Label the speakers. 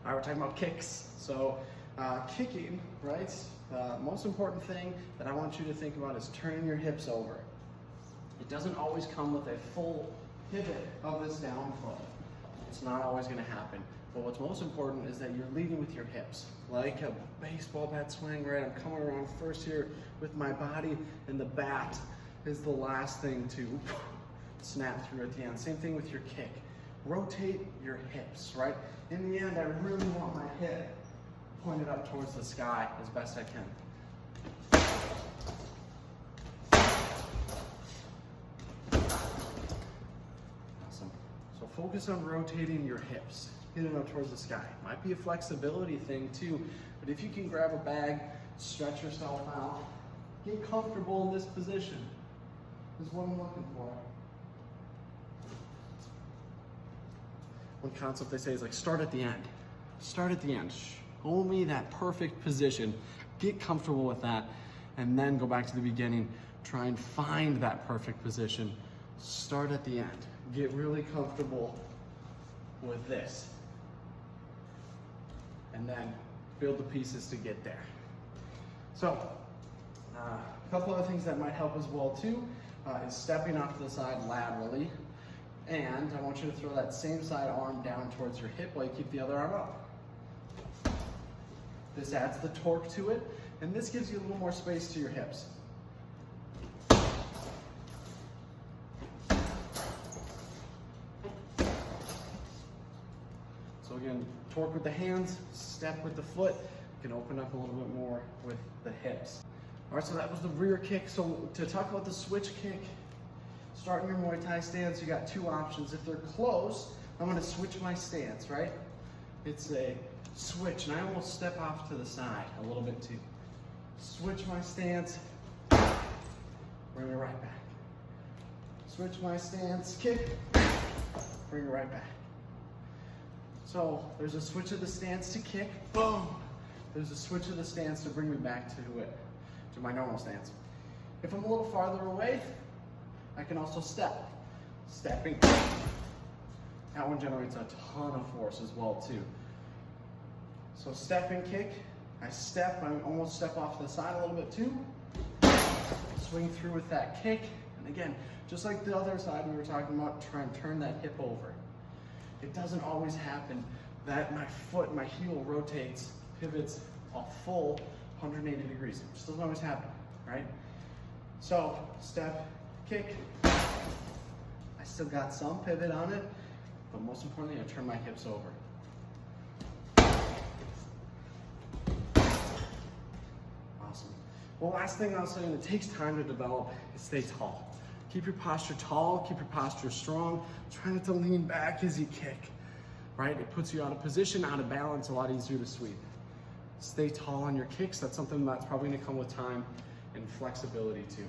Speaker 1: All right, we're talking about kicks. So kicking, right? Most important thing that I want you to think about is turning your hips over. It doesn't always come with a full pivot of this down foot. It's not always gonna happen. But what's most important is that you're leading with your hips. Like a baseball bat swing, right? I'm coming around first here with my body, and the bat is the last thing to snap through at the end. Same thing with your kick. Rotate your hips, right? In the end, I really want my hip pointed up towards the sky as best I can. Awesome. So focus on rotating your hips, hitting up towards the sky. Might be a flexibility thing too, but if you can grab a bag, stretch yourself out, get comfortable in this position is what I'm looking for. One concept they say is like start at the end. Start at the end. Show me that perfect position. Get comfortable with that, and then go back to the beginning. Try and find that perfect position. Start at the end. Get really comfortable with this, and then build the pieces to get there. So, a couple other things that might help as well too is stepping off to the side laterally. And I want you to throw that same side arm down towards your hip while you keep the other arm up. This adds the torque to it, and this gives you a little more space to your hips. So again, torque with the hands, step with the foot. You can open up a little bit more with the hips. All right, so that was the rear kick. So to talk about the switch kick, starting your Muay Thai stance, you got two options. If they're close, I'm gonna switch my stance, right? It's a switch, and I almost step off to the side a little bit too. Switch my stance, bring it right back. Switch my stance, kick, bring it right back. So there's a switch of the stance to kick, boom. There's a switch of the stance to bring me back to it, to my normal stance. If I'm a little farther away, I can also step. Stepping. That one generates a ton of force as well too. So step and kick. I step, I almost step off to the side a little bit too. Swing through with that kick. And again, just like the other side we were talking about, try and turn that hip over. It doesn't always happen that my foot, my heel rotates, pivots a full 180 degrees. It just doesn't always happen, right? So step, kick. I still got some pivot on it, but most importantly, I turn my hips over. Awesome. Well, last thing I'll say, and it takes time to develop, is stay tall. Keep your posture tall, keep your posture strong. Try not to lean back as you kick, right? It puts you out of position, out of balance, a lot easier to sweep. Stay tall on your kicks. That's something that's probably gonna come with time and flexibility too.